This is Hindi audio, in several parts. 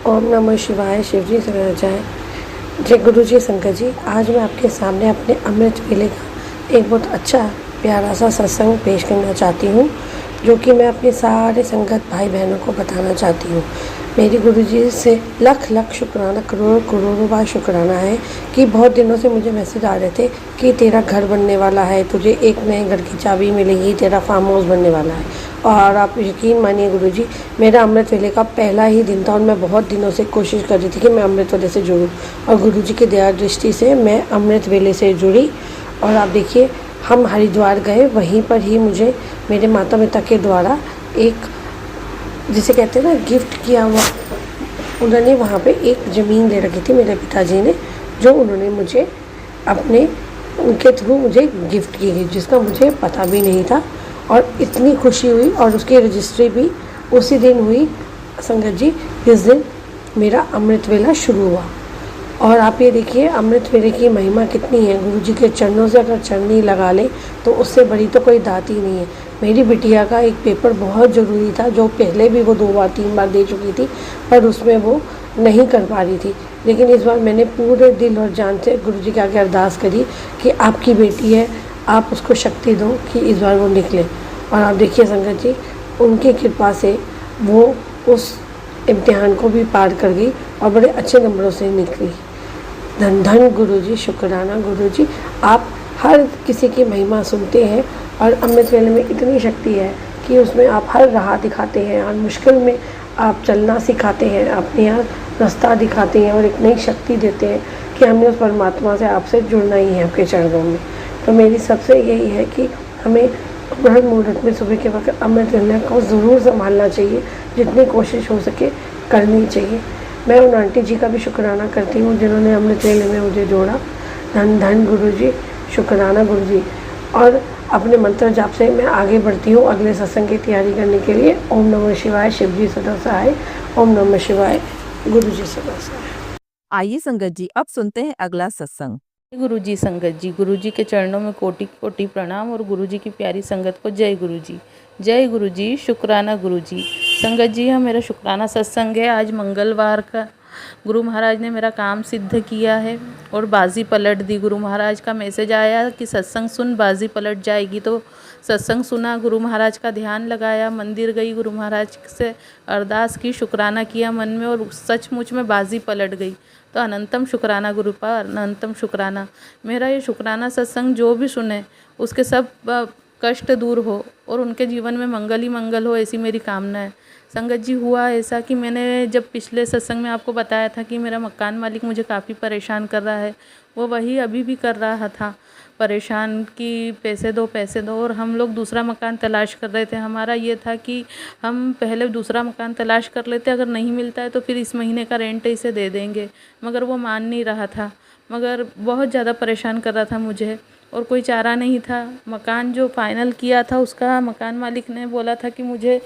ओम नमः शिवाय। शिवजी शरण जाए। जय गुरु जी संगत जी। आज मैं आपके सामने अपने अमृत वेले का एक बहुत अच्छा प्यारा सा सत्संग पेश करना चाहती हूँ, जो कि मैं अपने सारे संगत भाई बहनों को बताना चाहती हूँ। मेरी गुरु जी से लख लख शुक्राना, करोड़ करोड़ों बार शुक्राना है कि बहुत दिनों से मुझे मैसेज आ रहे थे कि तेरा घर बनने वाला है, तुझे एक नए घर की चाबी मिलेगी, तेरा फार्म हाउस बनने वाला है। और आप यकीन मानिए गुरु जी, मेरा अमृत वेले का पहला ही दिन था और मैं बहुत दिनों से कोशिश कर रही थी कि मैं अमृत वेले से जुड़ूँ, और गुरु जी की दया दृष्टि से मैं अमृत वेले से जुड़ी। और आप देखिए, हम हरिद्वार गए, वहीं पर ही मुझे मेरे माता पिता के द्वारा एक, जिसे कहते हैं ना, गिफ्ट किया हुआ, उन्होंने वहाँ पे एक ज़मीन ले रखी थी मेरे पिताजी ने, जो उन्होंने मुझे अपने, उनके थ्रू मुझे गिफ्ट की गई, जिसका मुझे पता भी नहीं था। और इतनी खुशी हुई, और उसकी रजिस्ट्री भी उसी दिन हुई संगत जी, जिस दिन मेरा अमृत वेला शुरू हुआ। और आप ये देखिए अमृत वेले की महिमा कितनी है। गुरु जी के चरणों से अगर चरनी लगा ले तो उससे बड़ी तो कोई दात ही नहीं है। मेरी बिटिया का एक पेपर बहुत ज़रूरी था, जो पहले भी वो 2 बार 3 बार दे चुकी थी, पर उसमें वो नहीं कर पा रही थी। लेकिन इस बार मैंने पूरे दिल और जान से गुरु जी के आगे अरदास करी कि आपकी बेटी है, आप उसको शक्ति दो कि इस बार वो निकले। और आप देखिए संगत जी, उनकी कृपा से वो उस इम्तिहान को भी पार कर गई और बड़े अच्छे नंबरों से निकली। धन धन गुरु जी, शुक्राना गुरु जी। आप हर किसी की महिमा सुनते हैं, और अमृत वेले में इतनी शक्ति है कि उसमें आप हर राह दिखाते हैं, और मुश्किल में आप चलना सिखाते हैं, अपने यहाँ रास्ता दिखाते हैं, और एक नई शक्ति देते हैं कि हमने उस परमात्मा से, आपसे जुड़ना ही है आपके चरणों में। तो मेरी सबसे यही है कि हमें ब्रह्म मुहूर्त में सुबह के वक्त अमृत वेले को ज़रूर संभालना चाहिए, जितनी कोशिश हो सके करनी चाहिए। मैं उन आंटी जी का भी शुक्राना करती हूँ जिन्होंने अमृत वेले में मुझे जोड़ा। धन धन गुरु जी, शुक्राना गुरु जी। और अपने मंत्र जाप से मैं आगे बढ़ती हूँ अगले सत्संग की तैयारी करने के लिए। ओम नमः शिवाय। शिव जी सदा सहाय। ओम नमः शिवाय। गुरु जी सदा सहाय। आइए संगत जी, अब सुनते हैं अगला सत्संग। गुरु जी संगत जी, गुरु जी के चरणों में कोटि कोटि प्रणाम, और गुरु जी की प्यारी संगत को जय गुरु जी। जय गुरु जी, शुक्राना गुरु जी। संगत जी, यह मेरा शुक्राना सत्संग है। आज मंगलवार का गुरु महाराज ने मेरा काम सिद्ध किया है और बाजी पलट दी। गुरु महाराज का मैसेज आया कि सत्संग सुन, बाजी पलट जाएगी। तो सत्संग सुना, गुरु महाराज का ध्यान लगाया, मंदिर गई, गुरु महाराज से अरदास की, शुक्राना किया मन में, और सचमुच में बाजी पलट गई। तो अनंतम शुक्राना गुरु पर, अनंतम शुक्राना। मेरा ये शुक्राना सत्संग जो भी सुने उसके सब कष्ट दूर हो और उनके जीवन में मंगल ही मंगल हो, ऐसी मेरी कामना है। संगत जी, हुआ ऐसा कि मैंने जब पिछले सत्संग में आपको बताया था कि मेरा मकान मालिक मुझे काफ़ी परेशान कर रहा है, वो वही अभी भी कर रहा था परेशान, कि पैसे दो पैसे दो। और हम लोग दूसरा मकान तलाश कर रहे थे। हमारा ये था कि हम पहले दूसरा मकान तलाश कर लेते, अगर नहीं मिलता है तो फिर इस महीने का रेंट इसे दे देंगे, मगर वो मान नहीं रहा था, मगर बहुत ज़्यादा परेशान कर रहा था मुझे, और कोई चारा नहीं था। मकान जो फाइनल किया था उसका मकान मालिक ने बोला था कि मुझे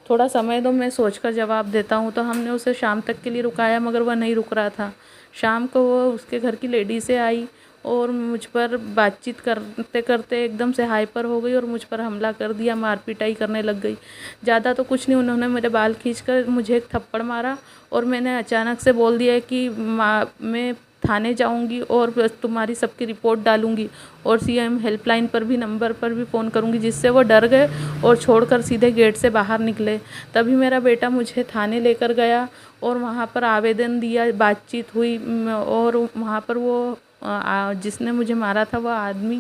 थोड़ा समय दो, मैं सोचकर जवाब देता हूँ। तो हमने उसे शाम तक के लिए रुकाया, मगर वह नहीं रुक रहा था। शाम को वो उसके घर की लेडी से आई और मुझ पर बातचीत करते करते एकदम से हाइपर हो गई और मुझ पर हमला कर दिया, मार पिटाई करने लग गई। ज़्यादा तो कुछ नहीं, उन्होंने मेरे बाल खींचकर मुझे एक थप्पड़ मारा, और मैंने अचानक से बोल दिया कि मैं थाने जाऊंगी और तुम्हारी सबकी रिपोर्ट डालूंगी, और सीएम हेल्पलाइन पर भी, नंबर पर भी फ़ोन करूंगी, जिससे वो डर गए और छोड़कर सीधे गेट से बाहर निकले। तभी मेरा बेटा मुझे थाने लेकर गया और वहाँ पर आवेदन दिया, बातचीत हुई, और वहाँ पर वो जिसने मुझे मारा था वह आदमी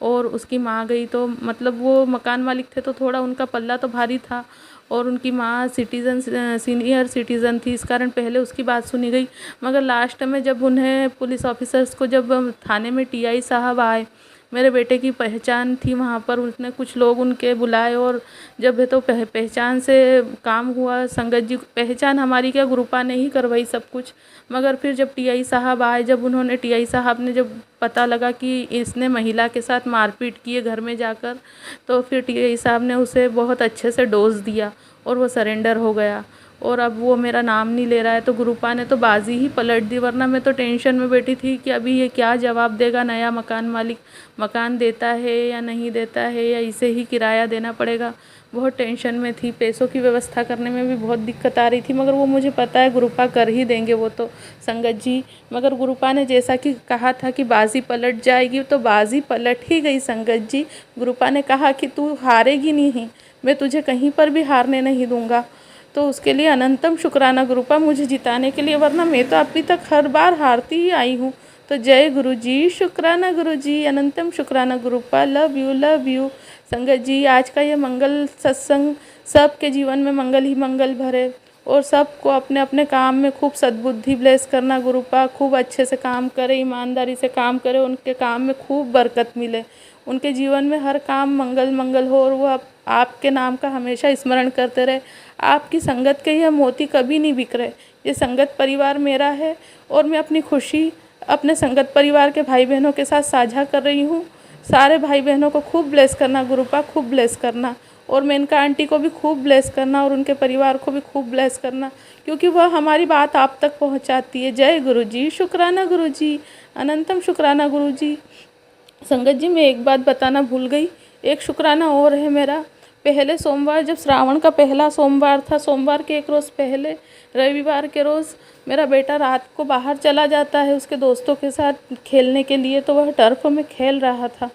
और उसकी माँ गई। तो मतलब वो मकान मालिक थे तो थोड़ा उनका पल्ला तो भारी था, और उनकी माँ सीनियर सिटीज़न थी, इस कारण पहले उसकी बात सुनी गई। मगर लास्ट में जब उन्हें पुलिस ऑफिसर्स को, जब थाने में टीआई साहब आए, मेरे बेटे की पहचान थी वहाँ पर, उसने कुछ लोग उनके बुलाए, और जब है तो पहचान से काम हुआ। संगत जी, पहचान हमारी क्या, गुरुपा ने ही करवाई सब कुछ। मगर फिर जब टीआई साहब आए, टीआई साहब ने जब पता लगा कि इसने महिला के साथ मारपीट की है घर में जाकर, तो फिर टीआई साहब ने उसे बहुत अच्छे से डोज दिया और वो सरेंडर हो गया। और अब वो मेरा नाम नहीं ले रहा है, तो गुरुपा ने तो बाजी ही पलट दी। वरना मैं तो टेंशन में बैठी थी कि अभी ये क्या जवाब देगा नया मकान मालिक, मकान देता है या नहीं देता है, या इसे ही किराया देना पड़ेगा। बहुत टेंशन में थी, पैसों की व्यवस्था करने में भी बहुत दिक्कत आ रही थी, मगर वो मुझे पता है गुरुपा कर ही देंगे वो तो संगत जी। मगर गुरुपा ने जैसा कि कहा था कि बाजी पलट जाएगी, तो बाजी पलट ही गई संगत जी। गुरुपा ने कहा कि तू हारेगी नहीं, मैं तुझे कहीं पर भी हारने नहीं दूंगा। तो उसके लिए अनंतम शुक्राना गुरुपा मुझे जिताने के लिए, वरना मैं तो अभी तक हर बार हारती ही आई हूँ। तो जय गुरु जी, शुक्राना गुरु जी, अनंतम शुक्राना गुरुपा, लव यू संगत जी। आज का ये मंगल सत्संग सबके जीवन में मंगल ही मंगल भरे और सबको अपने अपने काम में खूब सद्बुद्धि ब्लेस करना गुरुपा, खूब अच्छे से काम करे, ईमानदारी से काम करे, उनके काम में खूब बरकत मिले, उनके जीवन में हर काम मंगल मंगल हो और वो आपके नाम का हमेशा स्मरण करते रहे। आपकी संगत के यह मोती कभी नहीं बिक रहे। ये संगत परिवार मेरा है और मैं अपनी खुशी अपने संगत परिवार के भाई बहनों के साथ साझा कर रही हूँ। सारे भाई बहनों को खूब ब्लेस करना गुरुपा, खूब ब्लेस करना, और मेनका आंटी को भी खूब ब्लेस करना और उनके परिवार को भी खूब ब्लेस करना, क्योंकि वह हमारी बात आप तक पहुँचाती है। जय गुरु जी, शुक्राना गुरु जी, अनंतम शुक्राना गुरु जी। संगत जी, मैं एक बात बताना भूल गई, एक शुक्राना और है मेरा। पहले सोमवार, जब श्रावण का पहला सोमवार था, सोमवार के एक रोज़ पहले रविवार के रोज़ मेरा बेटा रात को बाहर चला जाता है उसके दोस्तों के साथ खेलने के लिए। तो वह टर्फ में खेल रहा था,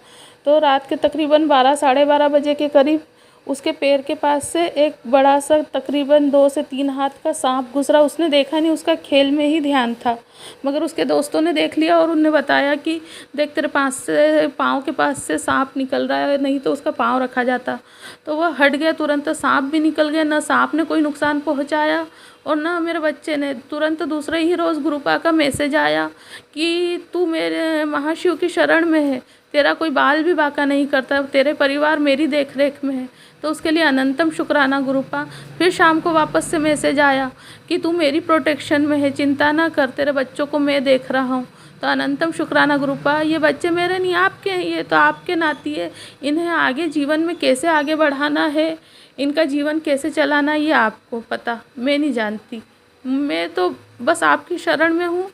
तो रात के तकरीबन 12 साढ़े 12 बजे के करीब उसके पैर के पास से एक बड़ा सा तकरीबन 2 से 3 हाथ का सांप गुजरा। उसने देखा नहीं, उसका खेल में ही ध्यान था, मगर उसके दोस्तों ने देख लिया और उन्होंने बताया कि देख तेरे पास से पाँव के पास से सांप निकल रहा है, नहीं तो उसका पाँव रखा जाता। तो वह हट गया तुरंत, सांप भी निकल गया, ना सांप ने कोई नुकसान पहुंचाया और ना मेरे बच्चे ने। तुरंत दूसरे ही रोज़ गुरुपा का मैसेज आया कि तू मेरे महाशिव की शरण में है, तेरा कोई बाल भी बाका नहीं करता, तेरे परिवार मेरी देख रेख में है। तो उसके लिए अनंतम शुक्राना गुरुपा। फिर शाम को वापस से मैसेज आया कि तू मेरी प्रोटेक्शन में है, चिंता ना कर, तेरे बच्चों को मैं देख रहा हूँ। तो अनंतम शुक्राना गुरुपा। ये बच्चे मेरे नहीं, आपके हैं, ये तो आपके नाती है। इन्हें आगे जीवन में कैसे आगे बढ़ाना है, इनका जीवन कैसे चलाना, ये आपको पता, मैं नहीं जानती। मैं तो बस आपकी शरण में हूँ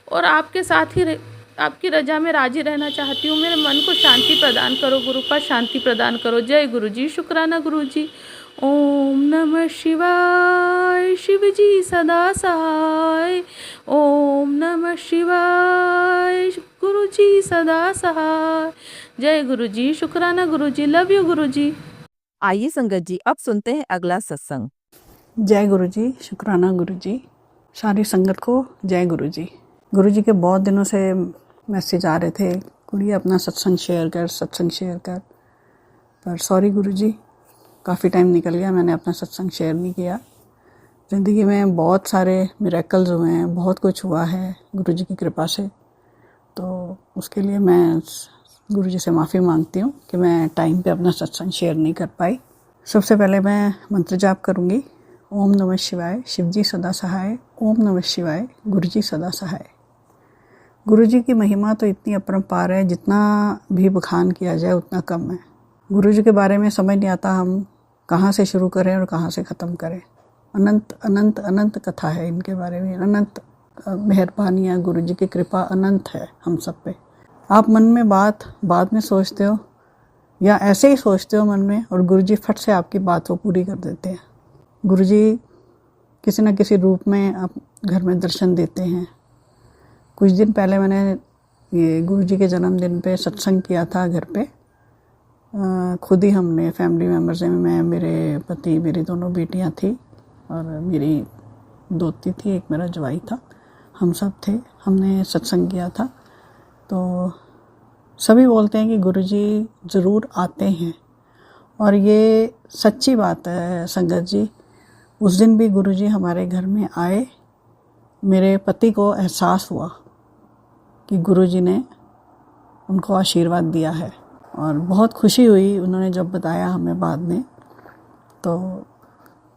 और आपके साथ ही आपकी रजा में राजी रहना चाहती हूँ। मेरे मन को शांति प्रदान करो गुरुपा, शांति प्रदान करो। जय गुरु जी, शुक्राना गुरु जी। ओम नमः शिवाय, शिव जी सदा सहाय। ओम नमः शिवाय, गुरु जी सदा सहाय। जय गुरु जी, शुक्राना गुरु जी, लव यू गुरु जी। आइए संगत जी, अब सुनते हैं अगला सत्संग। जय गुरु जी, शुक्राना गुरु जी, सारी संगत को जय गुरु जी। गुरु जी के बहुत दिनों से मैसेज आ रहे थे, कुड़िया अपना सत्संग शेयर कर, सत्संग शेयर कर, पर सॉरी गुरु जी, काफ़ी टाइम निकल गया, मैंने अपना सत्संग शेयर नहीं किया। ज़िंदगी में बहुत सारे मिरेकल्स हुए हैं, बहुत कुछ हुआ है गुरु जी की कृपा से, तो उसके लिए मैं गुरु जी से माफ़ी मांगती हूँ कि मैं टाइम पे अपना सत्संग शेयर नहीं कर पाई। सबसे पहले मैं मंत्र जाप करूँगी। ओम नमः शिवाय, शिव जी सदा सहाय। ओम नमः शिवाय, गुरु जी सदा सहाय। गुरु जी की महिमा तो इतनी अपरंपार है, जितना भी बखान किया जाए उतना कम है। गुरु जी के बारे में समझ नहीं आता हम कहाँ से शुरू करें और कहाँ से ख़त्म करें। अनंत अनंत अनंत कथा है इनके बारे में, अनंत मेहरबानियाँ, गुरु जी की कृपा अनंत है हम सब पे। आप मन में बात बाद में सोचते हो या ऐसे ही सोचते हो मन में, और गुरु जी फट से आपकी बात को पूरी कर देते हैं। गुरु जी किसी न किसी रूप में आप घर में दर्शन देते हैं। कुछ दिन पहले मैंने ये गुरु जी के जन्मदिन पे सत्संग किया था घर पे। खुद ही हमने फैमिली मेम्बर्स में, मैं, मेरे पति, मेरी दोनों बेटियां थी और मेरी दोती थी, एक मेरा जवाई था, हम सब थे, हमने सत्संग किया था। तो सभी बोलते हैं कि गुरु जी ज़रूर आते हैं और ये सच्ची बात है संगत जी। उस दिन भी गुरु जी हमारे घर में आए। मेरे पति को एहसास हुआ कि गुरु जी ने उनको आशीर्वाद दिया है और बहुत खुशी हुई उन्होंने जब बताया हमें बाद में। तो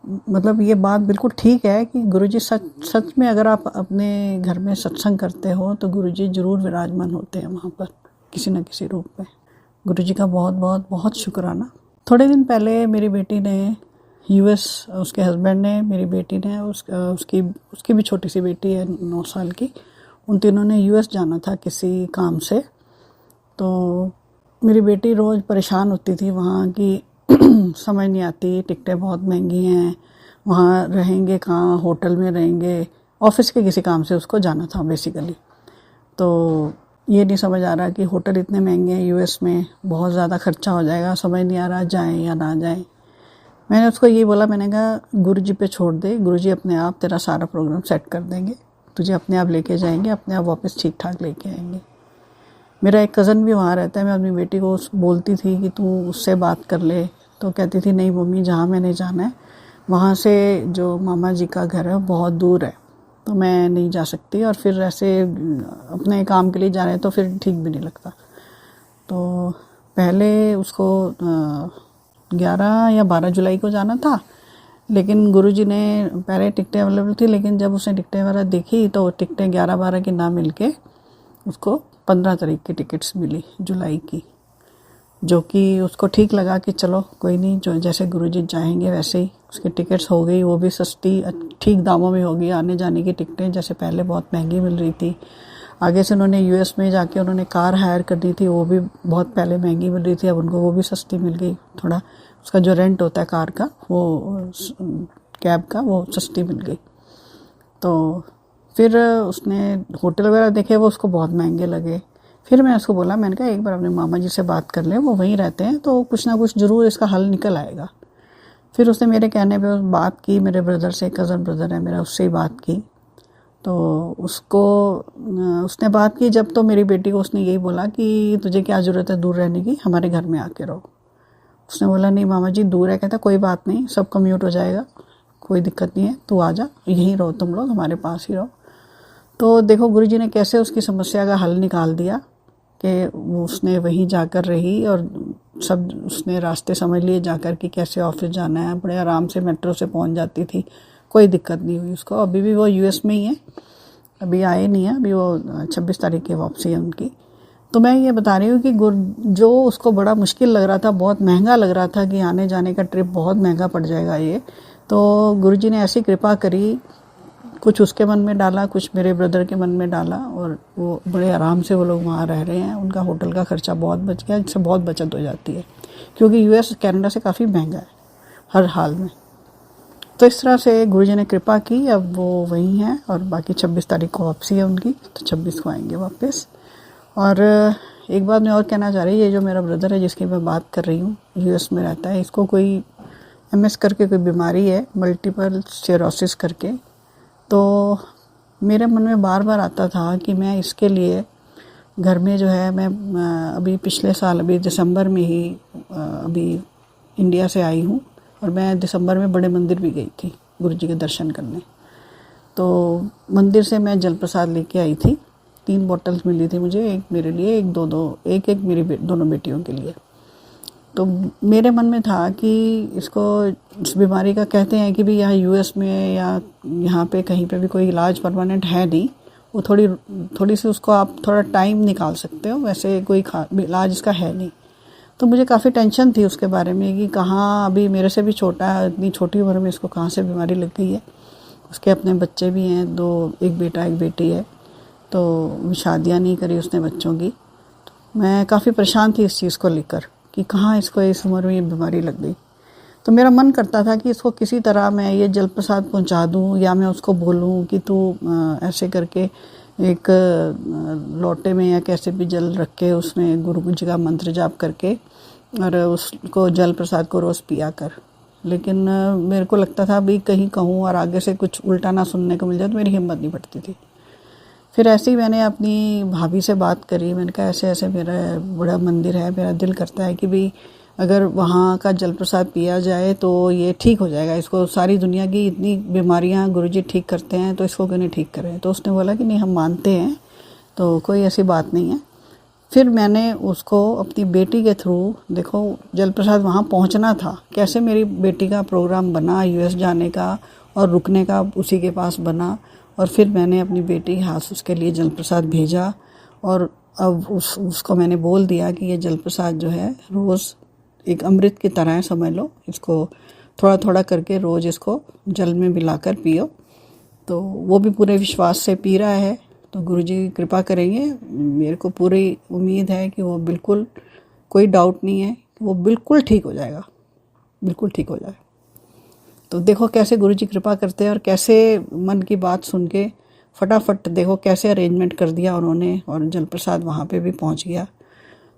मतलब ये बात बिल्कुल ठीक है कि गुरु जी सच में अगर आप अपने घर में सत्संग करते हो तो गुरु जी ज़रूर विराजमान होते हैं वहाँ पर किसी न किसी रूप में। गुरु जी का बहुत बहुत बहुत शुक्राना। थोड़े दिन पहले मेरी बेटी ने यूएस, उसके हस्बैंड ने, मेरी बेटी ने, उसकी भी छोटी सी बेटी है 9 साल की, उन तीनों ने यूएस जाना था किसी काम से। तो मेरी बेटी रोज़ परेशान होती थी वहाँ की समझ नहीं आती, टिकटें बहुत महंगी हैं, वहाँ रहेंगे कहाँ, होटल में रहेंगे, ऑफिस के किसी काम से उसको जाना था बेसिकली। तो ये नहीं समझ आ रहा कि होटल इतने महंगे हैं यूएस में, बहुत ज़्यादा खर्चा हो जाएगा, समझ नहीं आ रहा जाएं या ना जाएं। मैंने उसको ये बोला, मैंने कहा गुरुजी पे छोड़ दे, गुरुजी अपने आप तेरा सारा प्रोग्राम सेट कर देंगे, तुझे अपने आप लेके जाएंगे, अपने आप वापस ठीक ठाक लेके आएंगे। मेरा एक कज़न भी वहाँ रहता है, मैं अपनी बेटी को बोलती थी कि तू उससे बात कर ले, तो कहती थी नहीं मम्मी, जहाँ मैंने जाना है वहाँ से जो मामा जी का घर है बहुत दूर है, तो मैं नहीं जा सकती, और फिर ऐसे अपने काम के लिए जा रहे हैं तो फिर ठीक भी नहीं लगता। तो पहले उसको 11 या 12 जुलाई को जाना था, लेकिन गुरुजी ने पहले टिकटें अवेलेबल थी, लेकिन जब उसने टिकटें वगैरह देखी तो टिकटें 11-12 की ना मिल के उसको 15 तारीख की टिकट्स मिली जुलाई की, जो कि उसको ठीक लगा कि चलो कोई नहीं, जो जैसे गुरुजी चाहेंगे वैसे ही। उसकी टिकट्स हो गई, वो भी सस्ती, ठीक दामों में हो गई। आने जाने की टिकटें जैसे पहले बहुत महंगी मिल रही थी, आगे से उन्होंने यूएस में जाके उन्होंने कार हायर करनी थी, वो भी बहुत पहले महंगी मिल रही थी, अब उनको वो भी सस्ती मिल गई। थोड़ा उसका जो रेंट होता है कार का, वो कैब का, वो सस्ती मिल गई। तो फिर उसने होटल वगैरह देखे, वो उसको बहुत महंगे लगे। फिर मैं उसको बोला, मैंने कहा एक बार अपने मामा जी से बात कर ले, वो वहीं रहते हैं, तो कुछ ना कुछ ज़रूर इसका हल निकल आएगा। फिर उसने मेरे कहने पे बात की, मेरे ब्रदर से, कज़न ब्रदर है मेरा, उससे ही बात की। तो उसने बात की जब, तो मेरी बेटी को उसने यही बोला कि तुझे क्या ज़रूरत है दूर रहने की, हमारे घर में आके रहो। उसने बोला नहीं मामा जी दूर है। कहता कोई बात नहीं, सब कम्यूट हो जाएगा, कोई दिक्कत नहीं है, तू आ जा, यहीं रहो, तुम लोग हमारे पास ही रहो। तो देखो गुरुजी ने कैसे उसकी समस्या का हल निकाल दिया कि उसने वहीं जाकर रही, और सब उसने रास्ते समझ लिए जाकर कि कैसे ऑफिस जाना है, बड़े आराम से मेट्रो से पहुंच जाती थी, कोई दिक्कत नहीं हुई उसको। अभी भी वो यूएस में ही है, अभी आए नहीं है, अभी वो 26 तारीख की वापसी है उनकी। तो मैं ये बता रही हूँ कि जो उसको बड़ा मुश्किल लग रहा था, बहुत महंगा लग रहा था कि आने जाने का ट्रिप बहुत महंगा पड़ जाएगा ये, तो गुरुजी ने ऐसी कृपा करी, कुछ उसके मन में डाला, कुछ मेरे ब्रदर के मन में डाला, और वो बड़े आराम से वो लोग वहाँ रह रहे हैं। उनका होटल का खर्चा बहुत बच गया, जिससे बहुत बचत हो जाती है, क्योंकि यूएस कनाडा से काफ़ी महंगा है हर हाल में। तो इस तरह से गुरुजी ने कृपा की, अब वो वहीं हैं, और बाकी 26 तारीख को वापसी है उनकी, तो 26 को आएंगे वापस। और एक बात मैं और कहना चाह रही, ये जो मेरा ब्रदर है जिसकी मैं बात कर रही हूँ, यूएस में रहता है, इसको कोई MS करके कोई बीमारी है, मल्टीपल स्क्लेरोसिस करके। तो मेरे मन में बार बार आता था कि मैं इसके लिए घर में जो है, मैं अभी पिछले साल, अभी दिसंबर में ही अभी इंडिया से आई हूँ, और मैं दिसंबर में बड़े मंदिर भी गई थी गुरुजी के दर्शन करने। तो मंदिर से मैं जल प्रसाद लेके आई थी, 3 बॉटल्स मिली थी मुझे, एक मेरे लिए, एक मेरी दोनों बेटियों के लिए। तो मेरे मन में था कि इसको, इस बीमारी का कहते हैं कि भी यहाँ यूएस में या यहाँ पे कहीं पे भी कोई इलाज परमानेंट है नहीं, वो थोड़ी सी उसको आप थोड़ा टाइम निकाल सकते हो, वैसे कोई इलाज इसका है नहीं। तो मुझे काफ़ी टेंशन थी उसके बारे में कि कहाँ, अभी मेरे से भी छोटा है, इतनी छोटी उम्र में इसको कहाँ से बीमारी लग गई है। उसके अपने बच्चे भी हैं, 2, एक बेटा एक बेटी है, तो शादियाँ नहीं करी उसने बच्चों की। तो मैं काफ़ी परेशान थी इस चीज़ को लेकर कि कहाँ इसको इस उम्र में ये बीमारी लग गई। तो मेरा मन करता था कि इसको किसी तरह मैं ये जल प्रसाद पहुँचा दूँ, या मैं उसको बोलूँ कि तू ऐसे करके एक लोटे में या कैसे भी जल रख के उसमें गुरु जी का मंत्र जाप करके और उसको जल प्रसाद को रोज़ पिया कर। लेकिन मेरे को लगता था भी कहीं कहूँ और आगे से कुछ उल्टा ना सुनने को मिल जाए, तो मेरी हिम्मत नहीं बढ़ती थी। फिर ऐसे ही मैंने अपनी भाभी से बात करी, मैंने कहा ऐसे ऐसे मेरा बड़ा मंदिर है, मेरा दिल करता है कि भी अगर वहाँ का जल प्रसाद पिया जाए तो ये ठीक हो जाएगा। इसको सारी दुनिया की इतनी बीमारियाँ गुरुजी ठीक करते हैं, तो इसको क्यों नहीं ठीक करें। तो उसने बोला कि नहीं, हम मानते हैं, तो कोई ऐसी बात नहीं है। फिर मैंने उसको अपनी बेटी के थ्रू, देखो जल प्रसाद वहाँ पहुँचना था, कैसे मेरी बेटी का प्रोग्राम बना यूएस जाने का और रुकने का उसी के पास बना। और फिर मैंने अपनी बेटी के हाथ उसके लिए जल प्रसाद भेजा, और अब उसको मैंने बोल दिया कि ये जल प्रसाद जो है रोज़ एक अमृत की तरह है, समझ लो, इसको थोड़ा थोड़ा करके रोज़ इसको जल में मिलाकर पियो। तो वो भी पूरे विश्वास से पी रहा है, तो गुरुजी कृपा करेंगे। मेरे को पूरी उम्मीद है कि वो बिल्कुल, कोई डाउट नहीं है, वो बिल्कुल ठीक हो जाएगा। बिल्कुल ठीक हो जाए। तो देखो कैसे गुरु जी कृपा करते हैं और कैसे मन की बात सुन के फटाफट देखो कैसे अरेंजमेंट कर दिया उन्होंने और जल प्रसाद वहाँ पे भी पहुँच गया।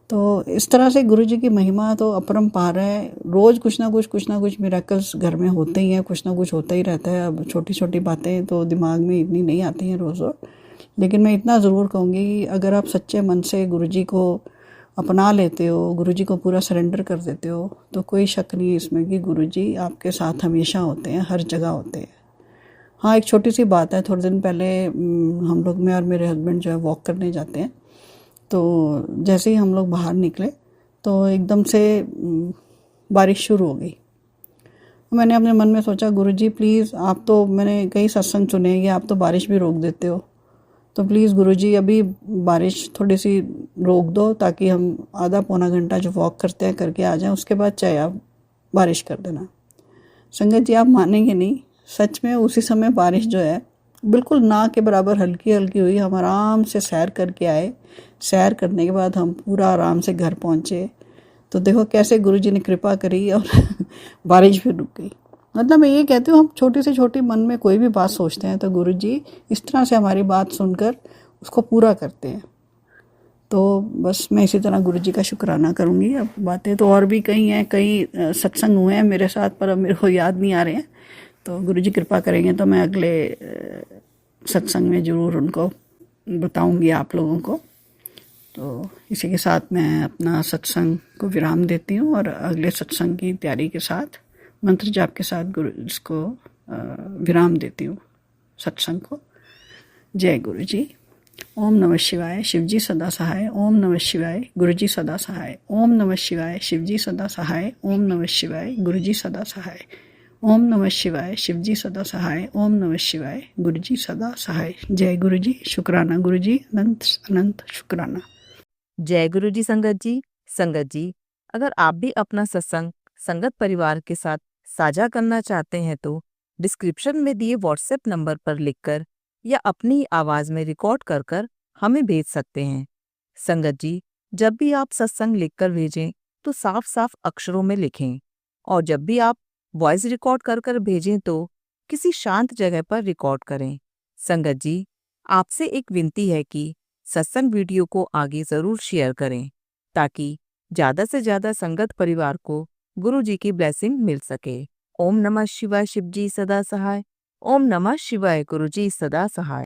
तो इस तरह से गुरु जी की महिमा तो अपरंपार है। रोज़ कुछ ना कुछ मिरेकल्स घर में होते ही हैं, कुछ ना कुछ होता ही रहता है। अब छोटी छोटी बातें तो दिमाग में इतनी नहीं आती हैं रोज़ रोज़, लेकिन मैं इतना ज़रूर कहूँगी कि अगर आप सच्चे मन से गुरु जी को अपना लेते हो, गुरु जी को पूरा सरेंडर कर देते हो, तो कोई शक नहीं है इसमें कि गुरु जी आपके साथ हमेशा होते हैं, हर जगह होते हैं। हाँ, एक छोटी सी बात है, थोड़े दिन पहले हम लोग, मैं और मेरे हस्बैंड जो है वॉक करने जाते हैं। तो जैसे ही हम लोग बाहर निकले तो एकदम से बारिश शुरू हो गई। मैंने अपने मन में सोचा, गुरुजी प्लीज़, आप तो, मैंने कई सत्संग सुने हैं कि आप तो बारिश भी रोक देते हो, तो प्लीज़ गुरुजी अभी बारिश थोड़ी सी रोक दो ताकि हम आधा पौना घंटा जो वॉक करते हैं करके आ जाएं, उसके बाद चाहे आप बारिश कर देना। संगत जी आप मानेंगे नहीं, सच में उसी समय बारिश जो है बिल्कुल ना के बराबर हल्की हल्की हुई। हम आराम से सैर करके आए। सैर करने के बाद हम पूरा आराम से घर पहुँचे। तो देखो कैसे गुरुजी ने कृपा करी और बारिश भी रुक गई। मतलब मैं ये कहती हूँ, हम छोटी से छोटी मन में कोई भी बात सोचते हैं तो गुरुजी इस तरह से हमारी बात सुनकर उसको पूरा करते हैं। तो बस मैं इसी तरह गुरुजी का शुक्राना करूँगी। अब बातें तो और भी कई हैं, कई सत्संग हुए हैं मेरे साथ, पर अब मेरे को याद नहीं आ रहे हैं। तो गुरुजी कृपा करेंगे तो मैं अगले सत्संग में ज़रूर उनको बताऊँगी आप लोगों को। तो इसी के साथ मैं अपना सत्संग को विराम देती हूँ और अगले सत्संग की तैयारी के साथ, मंत्र जाप के साथ गुरु इसको विराम देती हूँ सत्संग को। जय गुरु जी। ओम नमः शिवाय, शिवजी सदा सहाय। ओम नमः शिवाय, गुरुजी सदा सहाय। ओम नमः शिवाय, शिवजी सदा सहाय। ओम नमः शिवाय, गुरुजी सदा सहाय। ओम नमः शिवाय, शिवजी सदा सहाय। ओम नमः शिवाय, गुरुजी सदा सहाय। जय गुरु जी। शुक्राना गुरु जी, अनंत अनंत शुक्राना। जय गुरु जी। संगत जी, अगर आप भी अपना सत्संग संगत परिवार के साथ साझा करना चाहते हैं तो डिस्क्रिप्शन में दिए व्हाट्सएप नंबर पर लिखकर या अपनी आवाज में रिकॉर्ड कर हमें भेज सकते हैं। संगत जी, जब भी आप सत्संग लिखकर भेजें तो साफ साफ अक्षरों में लिखें, और जब भी आप वॉइस रिकॉर्ड कर भेजें तो किसी शांत जगह पर रिकॉर्ड करें। संगत जी, आपसे एक विनती है कि सत्संग वीडियो को आगे जरूर शेयर करें ताकि ज्यादा से ज्यादा संगत परिवार को गुरु जी की ब्लेसिंग मिल सके। ओम नमः शिवाय, शिवजी सदा सहाय। ओम नमः शिवाय, गुरुजी सदा सहाय।